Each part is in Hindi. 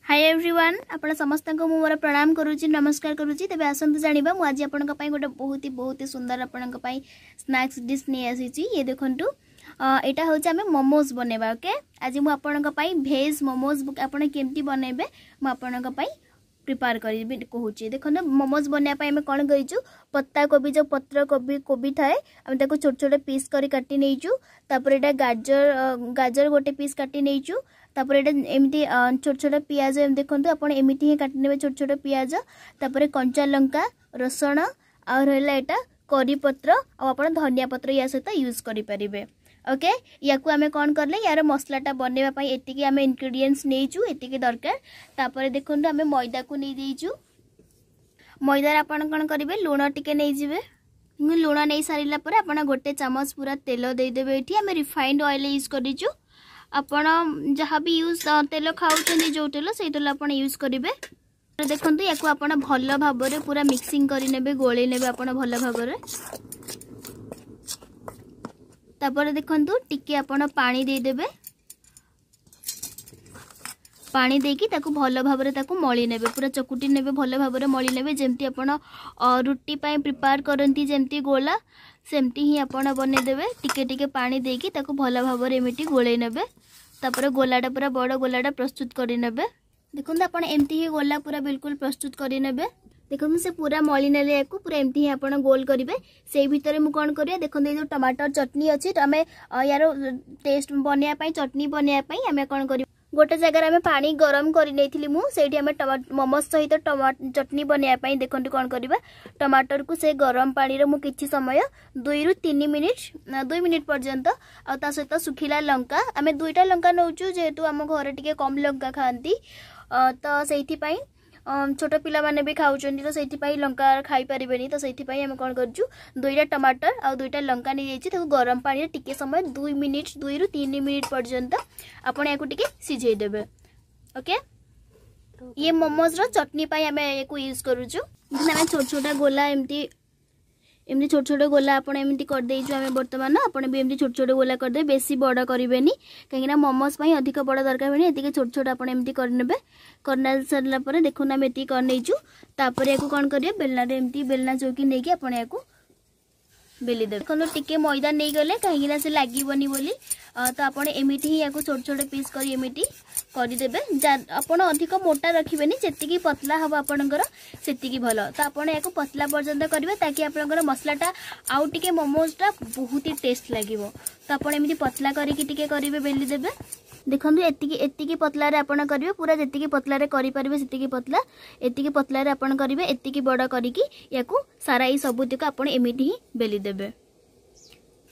हाय एवरीवन आपण समस्त को मोर प्रणाम करुच्ची नमस्कार करुच्ची तेज आसतु जाना मुझे आपण गोटे बहुत ही सुंदर आपण स्नैक्स डिश नहीं आसी ये देखूँ यहाँ हूँ आम मोमोज बनवा ओके आज मुझे भेज मोमोज आपड़ केमती बनइबे मुझे प्रिपेयर करी कहूँ देखो मोमोज बनवाई आम कौन करूँ पत्ता कोबी जो पत्र कोबी कोबी थाए आम छोट छोट पीस कर काटी नहींचु यहाँ गाजर गोटे पीस काटी नहींचु तापर एमती छोट छोट पियाज एम देखो आप एमती ही काटी ने छोट छोट पियाज तापर कंचा लंका रसुण आ रहा यहाँ करी पत्र आप धनिया पत्र या सहित यूज करें ओके या आम कौन कले यार मसलाटा बनवाई एतिकी आम इनग्रेडिएंट्स नहींचु एतिकी दरकार तापर देखो आम मैदा को नहीं देइचु मैदार आपन कौन करेंगे लुण टिके नहीं जिवे लुण नहीं सारा पर आप गोटे चामच पूरा तेल देदेवे ये आम रिफाइंड ऑयल यूज करूँ आपण जहाँ भी यूज तेल खाऊँ जो तेल से तेल आप यूज करेंगे देखो या भल भाव पूरा मिक्सिंग करे गोले ने भल भाव तापर देखो टिके आपण पानी देदेवे पानी देकी ताकू भल भाव मली ने पूरा चकुटी ने भल भाव मली ने जमती आपण रुटी पाई प्रिपेयर करती जमती गोला सेमती ही आपण बनईदेवे टिके टिके पानी देकी ताकू भल भाव एमती गोले नेबे तापर गोलाटा पूरा बड़ गोलाटा प्रस्तुत करने देखो आप एमती ही गोला पूरा बिल्कुल प्रस्तुत करने देखो से पूरा मली ने पूरा एमती ही आप गोल करेंगे से भितर मुझे कौन करिया देखो ये जो टमाटर चटनी अच्छी आम यार टेस्ट बनवाई चटनी बनवाई आम कौन कर गोटे जगार आम पानी गरम कर मोमोज सहित चटनी बनवाई देखो कौन करवा टमाटर को से गरम पानी मु किछि समय 2 ରୁ 3 मिनिट पर्यंत आ सहित सुखिला लंका आम 2टा लंका नौचु जेहेतु आम घर टिके कम लंका खाती तो से छोट पिला माने भी खाऊँ तो से लंका खाई पारे तो से आम कौन करूँ 2टा टमाटर आ 2टा लंका नहीं जाइए गरम पानी टिके समय 2 ରୁ 3 मिनिट पर्यंत आपण या सिझे देवे ओके ये मोमोज रो चटनी पाई आम यूज करूँ आम छोट छोटा गोला एमती छोट छोट गोला आप एमती करदेचु आम बर्तमान आपड़ भी एमती छोट छोट गोला करदे बेसी बड़ करेंगे कहीं मोमोज अधिक बड़ दरकार हुए ये छोट छोट आप एमती करने करना सारापर देखो आम ये करनेचु तापर या कौन करेंगे बेलना एमती बेलना चौकी नहीं आप बेली दे देखो टिके मैदा नहीं गले कहीं से लगभग बोली तो आपड़ एमती ही या छोट छोट पीस कर एमती करदेवे आपड़ अधिक मोटा रखिए जी पतला हम आपणकर से भल तो आपड़ या पतला पर्यंत करेंगे ताकि आपंकर मसलाटा आउ टे मोमोजटा बहुत ही टेस्ट लगे तो आपड़ एमती पतला करके करेंगे बेली देवे देखो एतिकी पतला रे आपण करेंगे पूरा जी पतला रे करि परिबे सेतिकी पतला एतिकी पतला रे आपण करेंगे एतिकी बड़ करिकी याकू सारा ये सबुतिक आपण एमिटी ही बेली देबे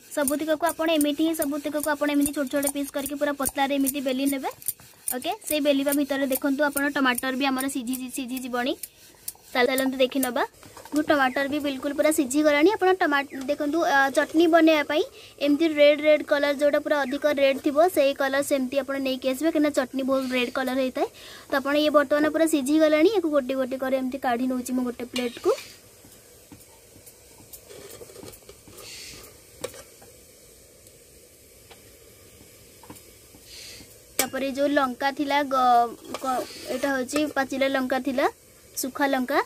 सबुतिक को आपण एमिटी ही सबुतिक को आपण एमिटी छोट छोट पीस करके पूरा पतला रे एमिटी बेली नेबे ओके से बेलिबा भितर देखंतु आपण टमाटर भी हमर सिझी जीवणी चलते देखी नबा टमाटर भी बिल्कुल पूरा सिझी गलानी आप टमाटर देखो चटनी बनवाई एमती रेड रेड कलर जोटा पूरा अधिक रेड थी से कलर सेमती आप नहीं आसवे कहीं चटनी बहुत रेड कलर होता है तो आप ये बर्तमान पूरा सिझी गलानी या गोटे गोटे कर एमती काढ़ी नौ गोटे प्लेट को तापर जो लंका थिला एटा होची पाचिला लंका थिला सुखा लंका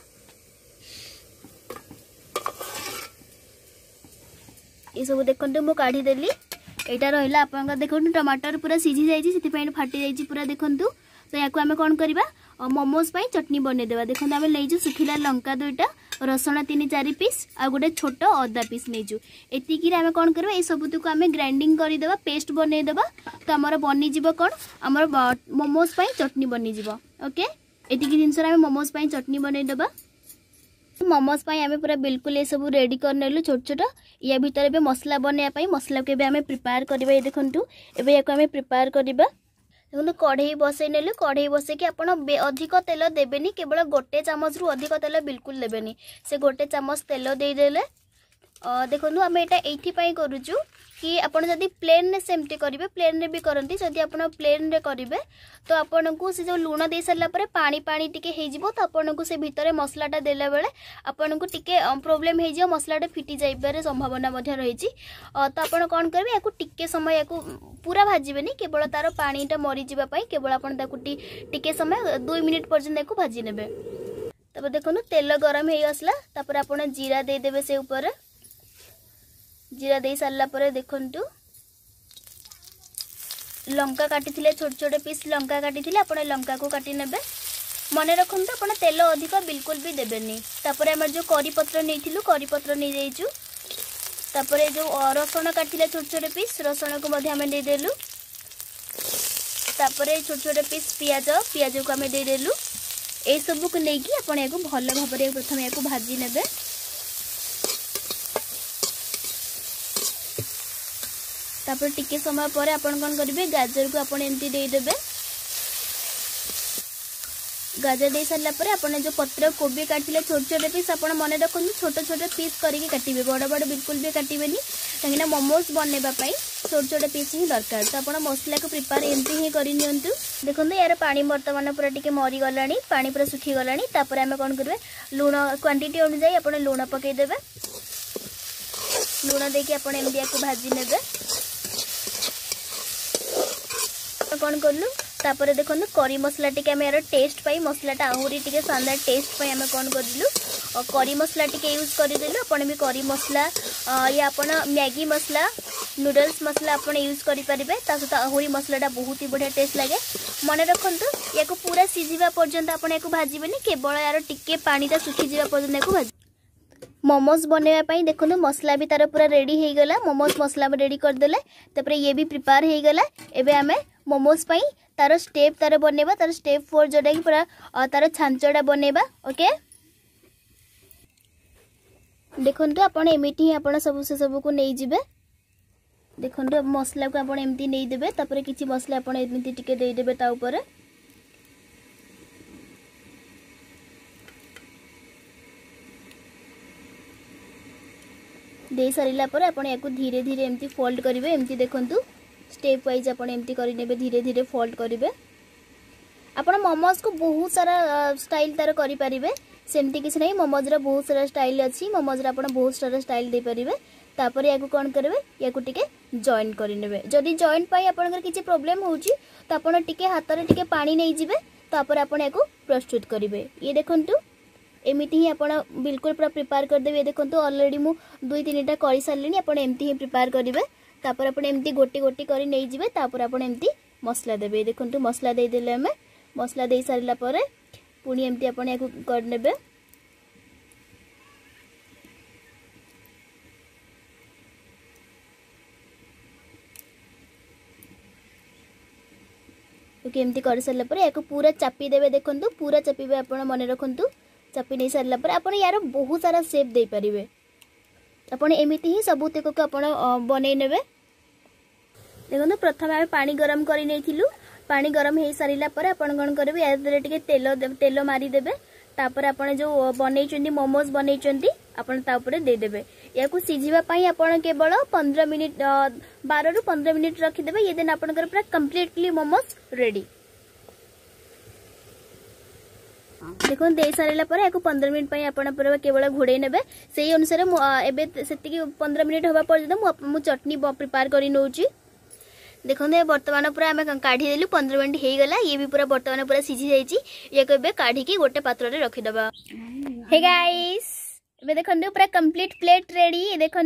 ये सब देखो मुझे काढ़ी देली यहाँ रहा आप देखो टमाटर पूरा सिझी जाइए फाटी जाइए पूरा देखो तो या आम कौन करवा मोमोज चटनी बनईदेवा देखो आम नहीं सुखिला लंका 2टा रसुण 3-4 पीस आ गोटे छोट अदा पीस नहीं एतिकी आम कौन करवा ये सबुत आम ग्राइंडिंग करदेवा पेस्ट बनईदेवा तो आमर बनीज कौन आमर मोमोज चटनी बनीज ओके एतिकी जिनस आम मोमोज चटनी बनईदेवा मोमोज आम पूरा बिल्कुल ये सब रेडी कर नेलु छोट छोट या भितर भी मसला बनवाई मसला को आम प्रिपेयर करवा ये देखो एवं या आम प्रिपेयर करवा देखो कढ़ई बसई नेलु कढ़ई बसैकी आप अधिक तेल देवेनि केवल गोटे चामच रु अधिक तेल बिल्कुल देवेनि से गोटे चामच तेल देदेले देखो आम यहाँ ये करुचु कि आपड़ जदि प्लेन रे सेमती करेंगे प्लेन रे भी करती जदि आप प्लेन रे करेंगे तो आपन को से जो लुण दे सारा पानी पानी टिके हो तो आपन को से भितर मसलाटा देला बेले आपन को टिके प्रोब्लेम हो मसलाटा फिटी जाइबार संभावना रही। तो आपन कौन करेंगे या टिके समय या पूरा भाजबेनी केवल तार पानीटा मरीजा केवल आप टिके समय 2 मिनिट पर्यंत भाजी ने। तब देखो तेल गरम हो आसला तापर आप जीरा देदेवे से ऊपर जीरा दे सारा पर देखंतु लंका काटी छोट छोट पीस लंका काटी आप लंका को काटी नेबे मन रखु आप तेल अधिक बिल्कुल भी देवेनि। तापर आम जो करी पत्र नहीं करी पत्र नहीं जाइचु तापर जो रसुण काटिले छोट छोट पीस रसुण को आम देदेलु तापर छोट छोट पीस पियाज पियाज को आम देदेलु ए सब को लेकिन आपण या भल भाव प्रथम या भाजी नेबे। तापर टिके समय पर आपण कौन करेंगे गाजर को आपण एमती देदेवे गाजर दे सारा पर आपण जो पत्र कोबी काटिले छोट छोट पीस आप मन रखु छोट छोट पीस करके काटिबे बड़ बड़ बिल्कुल भी काटिबेनी कहीं मोमोज बनवाई छोट छोट पीस ही दरकार। तो आप मसला को प्रिपेयर एमती ही करनी देखो यार पानी बर्तमान पूरा टिके मरी गला पानी पूरा सुखी गला तापर आम कौन करेंगे लुण क्वांटिटी अनुसार आप लुण पकईदेवे लुण देके आप एमती को भाजी ने कौन कलु तापर देखो करी मसला टिके आम यार टेस्ट पाई मसलाटा आहरी टिके शानदार टेस्ट पाई आम कौन करूँ और करी मसला टिके यूज करदेलु अपन भी करी मसला या अपन मैगी मसला नूडल्स मसला अपन यूज करेंगे सहित आहरी मसलाटा बहुत ही बढ़िया टेस्ट लगे। मन रखु या पूरा सीझा पर्यंत आप भाजबेनी केवल यार टिके पानीटा सुखी जावा पर्यंत या भाज मोमोज बनवाई देखो मसला भी तार पूरा रेडी हो गला मोमोज मसला रेडी करदेले तापर ये भी प्रिपेयर हो गला। एबे आमे मोमोज पाई तार स्टेप तार बनवा तार स्टेप 4 जोटा कि पूरा तार छांचटा बनवा ओके। देखो आपन एमिटी ही आपन सब से सब को नहीं जिबे देखो मसला को आपन एमती नहीं देबे तापर किछि मसला आपन एमती टिके दे देबे ता ऊपर दे सारा पर आप धीरे धीरे एमती फोल्ड करेंगे एमती देखंतु स्टेप वाइज आप एमती करेंगे धीरे धीरे फोल्ड करेंगे। आप मोमोज को बहुत सारा स्टाइल तार करेंगे सेमती किसी नहीं मोमोज बहुत सारा स्टाइल अच्छी मोमोज आप बहुत सारा स्टाइल दे पारे तापर या कौन करेंगे या टिके जॉइन करेंगे जदि जॉइन पाई आपनकर किसी प्रॉब्लम होची तो आपन टिके हाथ में टिके पानी नहीं जिबे तापर आपन या प्रस्तुत करेंगे। ये देखंतु एमती ही आप बिल्कुल पूरा प्रिपेयर करदेवे देखो ऑलरेडी मु 2-3टा कर सारे आप एमती ही प्रिपेयर करेंगे तापर आप एमती गोटी गोटी कर नहीं जिबे तापर आप एमती मसला देवे देखो मसला देदेले आम मसला दे सारा पर पुणी एमती आप करने ओके एमती कर सारा पर या पूरा चापी देवे देखो पूरा चापे आप मन रखु चापी नहीं सारा पर आप यार बहुत सारा शेप दे पारे आपन एमती ही सबूतक को आप बनई ने देखो प्रथम आम पानी गरम कर नहीं पानी गरम हो सारा पर आपन कौन करेंगे या टे तेल मारिदेवे तापर आपन जो बनई मोमोज बनई आपन तापर देदेवे या सीझापी आपन केवल 15 मिनिट 12 ରୁ 15 मिनिट रखिदेवे ये दिन आपन पूरा कम्प्लीटली मोमोज रेडी देखो दे सारा पर या 15 मिनिट आपन पूरा केवल घोड़े ने से अनुसार से 15 मिनिट हवा पर्यटन मु चटनी प्रिपेयर कर नौची देखो बर्तमान पूरा आम काढ़ी देलु 15 मिनिट हो गला ये भी पूरा बर्तमान पूरा सीझी जाइए या काढ़ी गोटे पात्र में रखिदबा। हे गाइस ए देखो पूरा कंप्लीट प्लेट रेडी देखो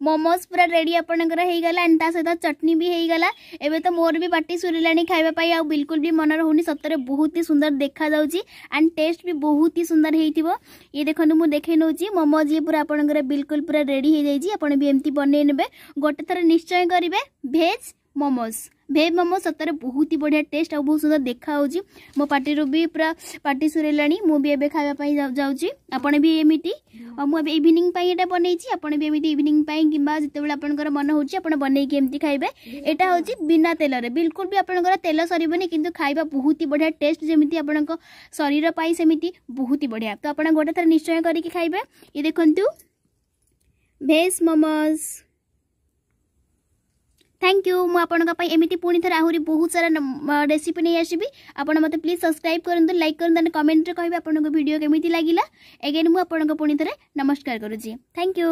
मोमोज पूरा रेडी आपनकर हो गला एंड ता सहित चटनी भी हो गला एबे तो मोर भी पार्टी सुरिलानी खाइबा पाई आ बिल्कुल भी मन रहउनी सतरे बहुत ही सुंदर देखा जाउची एंड टेस्ट भी बहुत ही सुंदर हेइथिबो। ये देखो मु देखै नउची मोमोज ये पूरा आपनकर बिल्कुल पूरा रेडी हो जाइए आपन भी एमती बनै नेबे गोटे थर निश्चय करिवे भेज मोमोज सतरे बहुत ही बढ़िया टेस्ट और बहुत सुंदर देखा होची मो पार्टी रो भी पूरा पार्टी सुरेलानी मु भी एबे खाइबा पई जाउची आपण भी एमिटी मु एबे इवनिंग पई एटा बनैची आपण भी एमिटी इवनिंग पई किबा जतेबेला आपनकर मन होची आपण बनै के एमती खाइबे एटा होची बिना तेल रे बिल्कुल भी आपनकर तेल सरीबनी किंतु खाइबा बहुत ही बढ़िया टेस्ट जेमिति आपनक शरीर पई सेमिति बहुत ही बढ़िया तो आपण गोटे थर निश्चय करिक खाइबे। ये देखंतु भेज मोमोज। Thank you. मु आपन एमती पुणी थे आहरी बहुत सारा रेसिपी नहीं आसबि। आपण मते प्लीज सब्सक्राइब करंतु, लाइक करंतु, कमेंट रे कहबे आपन वीडियो केमिति लागिला। अगेन मु आपन पुणी थे नमस्कार करूची। Thank you.